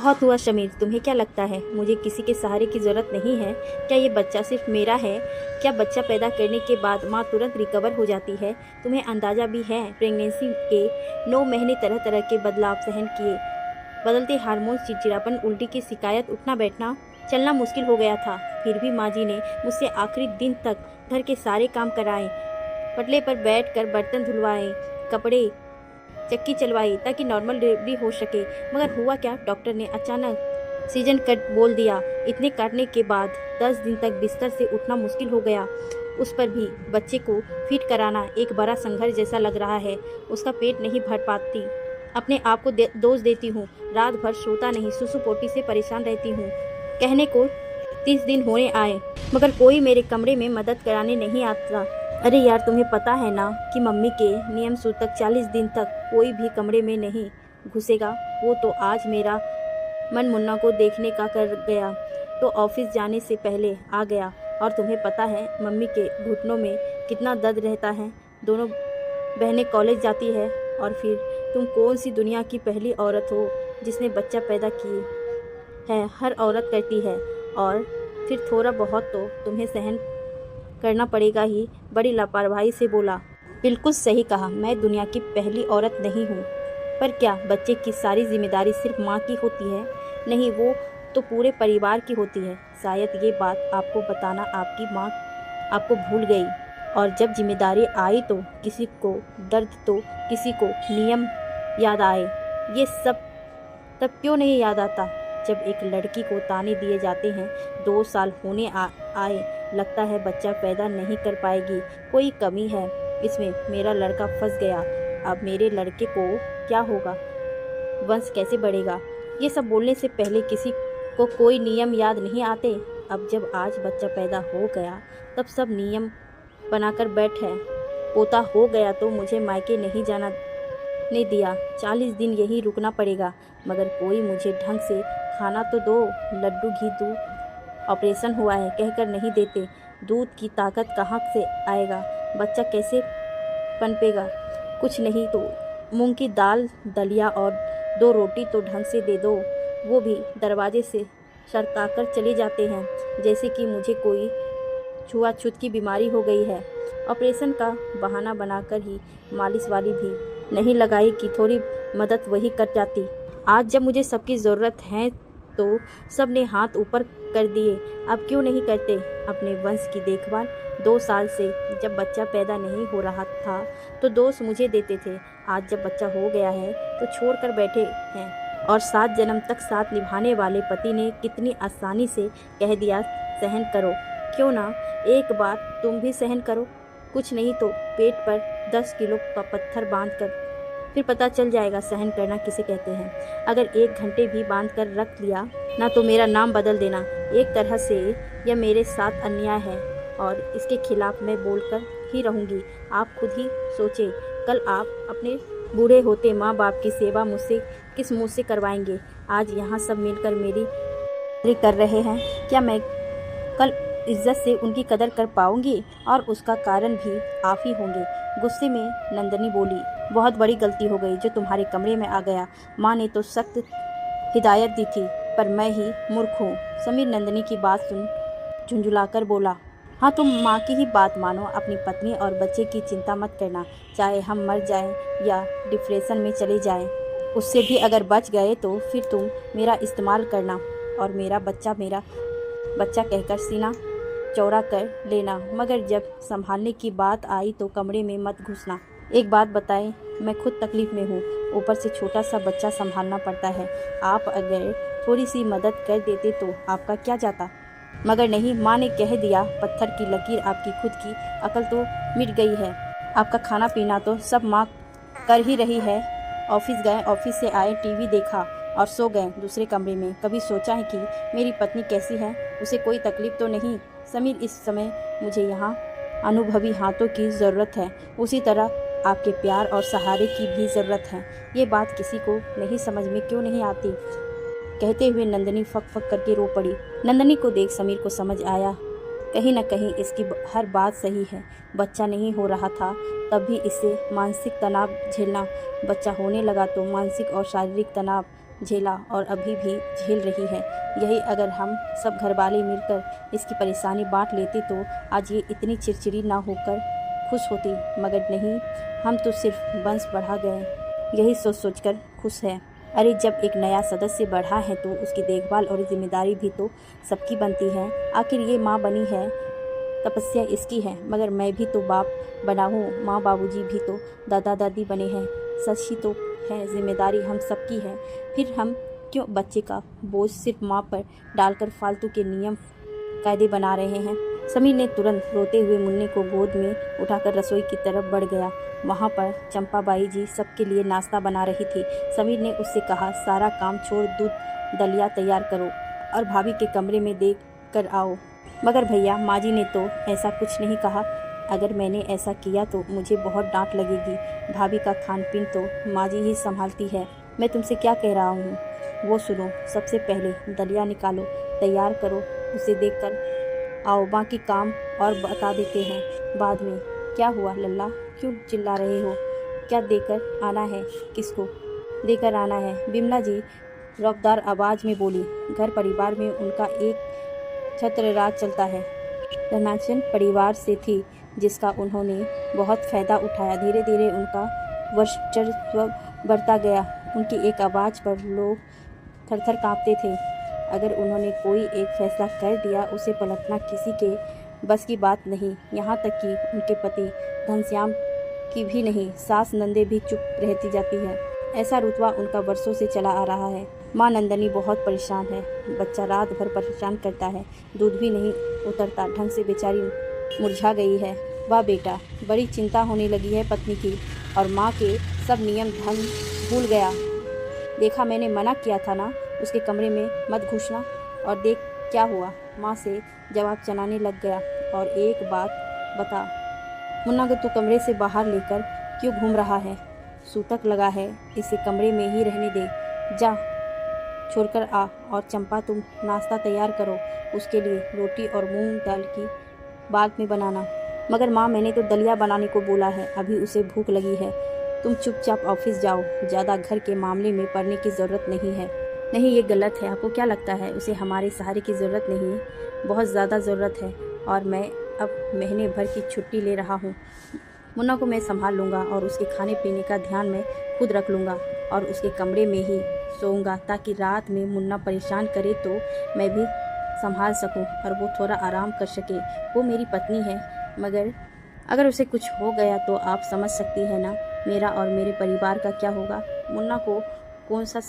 बहुत हुआ शमीर, तुम्हें क्या लगता है मुझे किसी के सहारे की ज़रूरत नहीं है? क्या ये बच्चा सिर्फ मेरा है? क्या बच्चा पैदा करने के बाद माँ तुरंत रिकवर हो जाती है? तुम्हें अंदाज़ा भी है प्रेगनेंसी के 9 महीने तरह तरह के बदलाव सहन किए, बदलते हार्मोन्स, चिड़चिड़ापन, उल्टी की शिकायत, उठना बैठना, चलना मुश्किल हो गया था। फिर भी माँ जी ने मुझसे आखिरी दिन तक घर के सारे काम कराए, पटले पर बैठ कर बर्तन धुलवाए, कपड़े चक्की चलवाई ताकि नॉर्मल डिलीवरी हो सके। मगर हुआ क्या, डॉक्टर ने अचानक सीजन कट बोल दिया। इतने काटने के बाद 10 दिन तक बिस्तर से उठना मुश्किल हो गया। उस पर भी बच्चे को फीड कराना एक बड़ा संघर्ष जैसा लग रहा है। उसका पेट नहीं भर पाती, अपने आप को दोष देती हूँ। रात भर सोता नहीं, सुसु पोटी से परेशान रहती हूँ। कहने को 30 दिन होने आए मगर कोई मेरे कमरे में मदद कराने नहीं आता। अरे यार, तुम्हें पता है ना कि मम्मी के नियम सूतक 40 दिन तक कोई भी कमरे में नहीं घुसेगा। वो तो आज मेरा मन मुन्ना को देखने का कर गया तो ऑफिस जाने से पहले आ गया। और तुम्हें पता है मम्मी के घुटनों में कितना दर्द रहता है। दोनों बहनें कॉलेज जाती है और फिर तुम कौन सी दुनिया की पहली औरत हो जिसने बच्चा पैदा किए है? हर औरत करती है और फिर थोड़ा बहुत तो तुम्हें सहन करना पड़ेगा ही। बड़ी लापरवाही से बोला। बिल्कुल सही कहा, मैं दुनिया की पहली औरत नहीं हूँ, पर क्या बच्चे की सारी जिम्मेदारी सिर्फ माँ की होती है? नहीं, वो तो पूरे परिवार की होती है। शायद ये बात आपको बताना आपकी माँ आपको भूल गई। और जब जिम्मेदारी आई तो किसी को दर्द तो किसी को नियम याद आए। ये सब तब क्यों नहीं याद आता जब एक लड़की को ताने दिए जाते हैं, 2 साल होने आए, लगता है बच्चा पैदा नहीं कर पाएगी, कोई कमी है इसमें, मेरा लड़का फंस गया, अब मेरे लड़के को क्या होगा, वंश कैसे बढ़ेगा? ये सब बोलने से पहले किसी को कोई नियम याद नहीं आते। अब जब आज बच्चा पैदा हो गया तब सब नियम बनाकर बैठे। पोता हो गया तो मुझे मायके नहीं जाना ने दिया, 40 दिन यही रुकना पड़ेगा, मगर कोई मुझे ढंग से खाना तो दो। लड्डू घी दूध, ऑपरेशन हुआ है कहकर नहीं देते। दूध की ताकत कहाँ से आएगा? बच्चा कैसे पनपेगा? कुछ नहीं तो मूंग की दाल, दलिया और 2 रोटी तो ढंग से दे दो। वो भी दरवाजे से सरकाकर चले जाते हैं जैसे कि मुझे कोई छुआछूत की बीमारी हो गई है। ऑपरेशन का बहाना बनाकर ही मालिश वाली भी नहीं लगाई कि थोड़ी मदद वही कर जाती। आज जब मुझे सबकी ज़रूरत है तो सब ने हाथ ऊपर कर दिए। अब क्यों नहीं करते अपने वंश की देखभाल? 2 साल से जब बच्चा पैदा नहीं हो रहा था तो दोष मुझे देते थे। आज जब बच्चा हो गया है तो छोड़ कर बैठे हैं। और 7 जन्म तक साथ निभाने वाले पति ने कितनी आसानी से कह दिया सहन करो। क्यों ना एक बार तुम भी सहन करो? कुछ नहीं तो पेट पर 10 किलो का पत्थर बांध कर, फिर पता चल जाएगा सहन करना किसे कहते हैं। अगर 1 घंटे भी बांध कर रख लिया ना तो मेरा नाम बदल देना। एक तरह से यह मेरे साथ अन्याय है और इसके खिलाफ मैं बोलकर ही रहूँगी। आप खुद ही सोचें, कल आप अपने बूढ़े होते माँ बाप की सेवा मुझसे किस मुँह से करवाएंगे? आज यहाँ सब मिलकर मेरी कर रहे हैं, क्या मैं कल इज्जत से उनकी कदर कर पाऊंगी? और उसका कारण भी आप ही होंगे। गुस्से में नंदनी बोली, बहुत बड़ी गलती हो गई जो तुम्हारे कमरे में आ गया। माँ ने तो सख्त हिदायत दी थी पर मैं ही मूर्ख हूँ। समीर नंदनी की बात सुन झुंझुलाकर बोला, हाँ तुम माँ की ही बात मानो, अपनी पत्नी और बच्चे की चिंता मत करना। चाहे हम मर जाएं या डिप्रेशन में चले जाएं, उससे भी अगर बच गए तो फिर तुम मेरा इस्तेमाल करना और मेरा बच्चा कहकर सीना चौड़ा कर लेना, मगर जब संभालने की बात आई तो कमरे में मत घुसना। एक बात बताएं, मैं खुद तकलीफ में हूँ, ऊपर से छोटा सा बच्चा संभालना पड़ता है। आप अगर थोड़ी सी मदद कर देते तो आपका क्या जाता? मगर नहीं, माँ ने कह दिया, पत्थर की लकीर आपकी खुद की अकल तो मिट गई है। आपका खाना पीना तो सब माँ कर ही रही है। ऑफिस गए, ऑफिस से आए, टीवी देखा और सो गए दूसरे कमरे में। कभी सोचा है कि मेरी पत्नी कैसी है? उसे कोई तकलीफ तो नहीं? समीर, इस समय मुझे यहाँ अनुभवी हाथों की ज़रूरत है, उसी तरह आपके प्यार और सहारे की भी ज़रूरत है। ये बात किसी को नहीं समझ में क्यों नहीं आती? कहते हुए नंदनी फक फक करके रो पड़ी। नंदनी को देख समीर को समझ आया, कहीं न कहीं इसकी हर बात सही है। बच्चा नहीं हो रहा था तब भी इसे मानसिक तनाव झेलना, बच्चा होने लगा तो मानसिक और शारीरिक तनाव झेला और अभी भी झेल रही है। यही अगर हम सब घरवाले मिलकर इसकी परेशानी बांट लेते तो आज ये इतनी चिड़चिड़ी ना होकर खुश होती, मगर नहीं, हम तो सिर्फ वंश बढ़ा गए, यही सोच सोचकर खुश है। अरे जब एक नया सदस्य बढ़ा है तो उसकी देखभाल और जिम्मेदारी भी तो सबकी बनती है। आखिर ये माँ बनी है, तपस्या इसकी है, मगर मैं भी तो बाप बना हूँ, माँ बाबूजी भी तो दादा दादी बने हैं। सच ही तो है, जिम्मेदारी हम सबकी है। फिर हम क्यों बच्चे का बोझ सिर्फ माँ पर डालकर फालतू के नियम कायदे बना रहे हैं। समीर ने तुरंत रोते हुए मुन्ने को गोद में उठाकर रसोई की तरफ बढ़ गया। वहाँ पर चंपाबाई जी सबके लिए नाश्ता बना रही थी। समीर ने उससे कहा, सारा काम छोड़ दूध दलिया तैयार करो और भाभी के कमरे में देख कर आओ। मगर भैया, माँ जी ने तो ऐसा कुछ नहीं कहा। अगर मैंने ऐसा किया तो मुझे बहुत डांट लगेगी। भाभी का खान पीन तो माँ जी ही संभालती है। मैं तुमसे क्या कह रहा हूँ वो सुनो। सबसे पहले दलिया निकालो, तैयार करो, उसे देखकर आओ, बाकी काम और बता देते हैं बाद में। क्या हुआ लल्ला, क्यों चिल्ला रहे हो? क्या देकर आना है? किसको देकर आना है? बिमला जी रौबदार आवाज़ में बोली। घर परिवार में उनका एक छत्र राज चलता है। धनाचन परिवार से थी जिसका उन्होंने बहुत फ़ायदा उठाया। धीरे धीरे उनका वर्चस्व बढ़ता गया। उनकी एक आवाज़ पर लोग थरथर काँपते थे। अगर उन्होंने कोई एक फैसला कर दिया, उसे पलटना किसी के बस की बात नहीं। यहाँ तक कि उनके पति घनश्याम की भी नहीं, सास नंदे भी चुप रहती जाती है। ऐसा रुतबा उनका वर्षों से चला आ रहा है। माँ नंदनी बहुत परेशान है। बच्चा रात भर परेशान करता है, दूध भी नहीं उतरता ढंग से, बेचारी मुरझा गई है। वाह बेटा, बड़ी चिंता होने लगी है पत्नी की, और माँ के सब नियम धन भूल गया। देखा, मैंने मना किया था ना, उसके कमरे में मत घुसना, और देख क्या हुआ। माँ से जवाब चलाने लग गया। और एक बात बता, मुन्ना को तू कमरे से बाहर लेकर क्यों घूम रहा है? सूतक लगा है, इसे कमरे में ही रहने दे। जा छोड़कर आ। और चंपा, तुम नाश्ता तैयार करो, उसके लिए रोटी और मूंग दाल की बाद में बनाना। मगर माँ, मैंने तो दलिया बनाने को बोला है, अभी उसे भूख लगी है। तुम चुपचाप ऑफिस जाओ, ज़्यादा घर के मामले में पड़ने की ज़रूरत नहीं है। नहीं, ये गलत है। आपको क्या लगता है उसे हमारे सहारे की ज़रूरत नहीं है? बहुत ज़्यादा ज़रूरत है, और मैं अब महीने भर की छुट्टी ले रहा हूँ। मुन्ना को मैं संभाल लूँगा और उसके खाने पीने का ध्यान मैं खुद रख लूँगा, और उसके कमरे में ही सोऊंगा, ताकि रात में मुन्ना परेशान करे तो मैं भी संभाल सकूं और वो थोड़ा आराम कर सके। वो मेरी पत्नी है, मगर अगर उसे कुछ हो गया तो आप समझ सकती है ना, मेरा और मेरे परिवार का क्या होगा? मुन्ना को कौन सा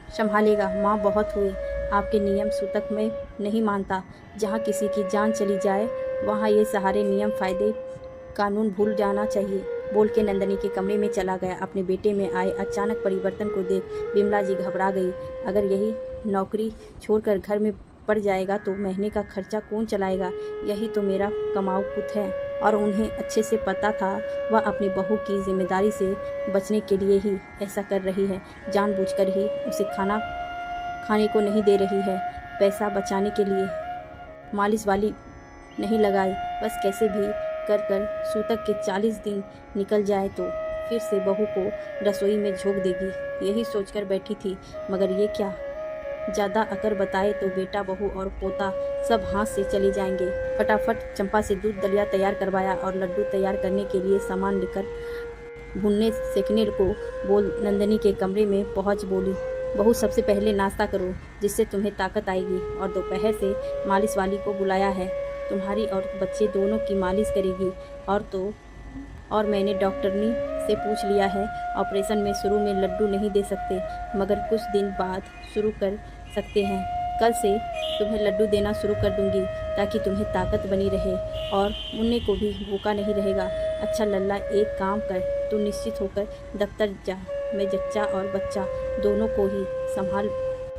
संभालेगा? माँ, बहुत हुए। आपके नियम सूतक में नहीं मानता। जहाँ किसी की जान चली जाए वहाँ ये सारे नियम फ़ायदे कानून भूल जाना चाहिए, बोल के नंदनी के कमरे में चला गया। अपने बेटे में आए अचानक परिवर्तन को देख बिमला जी घबरा गई। अगर यही नौकरी छोड़कर घर में पड़ जाएगा तो महीने का खर्चा कौन चलाएगा? यही तो मेरा कमाऊ पुत है, और उन्हें अच्छे से पता था वह अपनी बहू की जिम्मेदारी से बचने के लिए ही ऐसा कर रही है। जानबूझकर ही उसे खाना खाने को नहीं दे रही है, पैसा बचाने के लिए। मालिश वाली नहीं लगाई, बस कैसे भी कर कर सूतक के 40 दिन निकल जाए तो फिर से बहू को रसोई में झोंक देगी, यही सोचकर बैठी थी। मगर ये क्या, ज़्यादा अकर बताए तो बेटा बहू और पोता सब हाथ से चले जाएंगे। फटाफट चंपा से दूध दलिया तैयार करवाया और लड्डू तैयार करने के लिए सामान लेकर भुनने सेकने को बोल नंदनी के कमरे में पहुंच बोली, बहू सबसे पहले नाश्ता करो, जिससे तुम्हें ताकत आएगी, और दोपहर से मालिश वाली को बुलाया है, तुम्हारी और बच्चे दोनों की मालिश करेगी। और मैंने डॉक्टरनी से पूछ लिया है, ऑपरेशन में शुरू में लड्डू नहीं दे सकते, मगर कुछ दिन बाद शुरू कर सकते हैं। कल से तुम्हें लड्डू देना शुरू कर दूंगी, ताकि तुम्हें ताकत बनी रहे और मुन्ने को भी भूखा नहीं रहेगा। अच्छा लल्ला, एक काम कर, तू निश्चित होकर दफ्तर जा, मैं जच्चा और बच्चा दोनों को ही संभाल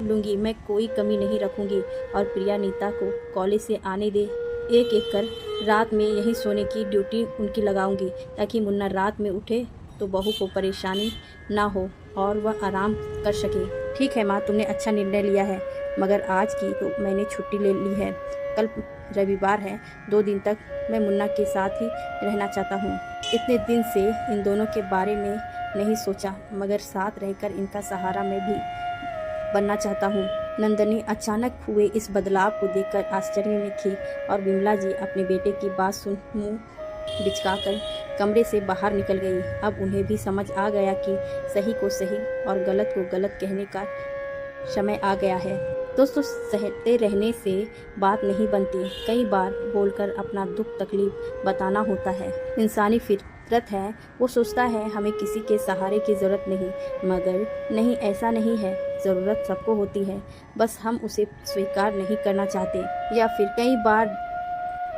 लूँगी, मैं कोई कमी नहीं रखूँगी। और प्रिया नीता को कॉलेज से आने दे, एक एक कर रात में यहीं सोने की ड्यूटी उनकी लगाऊंगी, ताकि मुन्ना रात में उठे तो बहू को परेशानी ना हो और वह आराम कर सके। ठीक है माँ, तुमने अच्छा निर्णय लिया है, मगर आज की तो मैंने छुट्टी ले ली है। कल रविवार है, 2 दिन तक मैं मुन्ना के साथ ही रहना चाहता हूँ। इतने दिन से इन दोनों के बारे में नहीं सोचा, मगर साथ रहकर इनका सहारा मैं भी बनना चाहता हूँ। नंदनी अचानक हुए इस बदलाव को देखकर आश्चर्य में थी और विमला जी अपने बेटे की बात सुन मुंह बिचकाकर कमरे से बाहर निकल गई। अब उन्हें भी समझ आ गया कि सही को सही और गलत को गलत कहने का समय आ गया है। दोस्तों, सहते रहने से बात नहीं बनती, कई बार बोलकर अपना दुख तकलीफ बताना होता है। इंसानी फितरत है, वो सोचता है हमें किसी के सहारे की ज़रूरत नहीं, मगर नहीं, ऐसा नहीं है। ज़रूरत सबको होती है, बस हम उसे स्वीकार नहीं करना चाहते, या फिर कई बार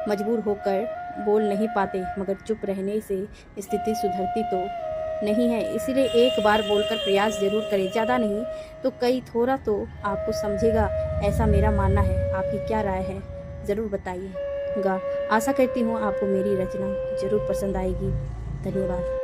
मजबूर होकर बोल नहीं पाते। मगर चुप रहने से स्थिति सुधरती तो नहीं है, इसीलिए एक बार बोलकर प्रयास जरूर करें, ज़्यादा नहीं तो कई थोड़ा तो आपको समझेगा, ऐसा मेरा मानना है। आपकी क्या राय है, ज़रूर बताइएगा। आशा करती हूँ आपको मेरी रचना ज़रूर पसंद आएगी। धन्यवाद।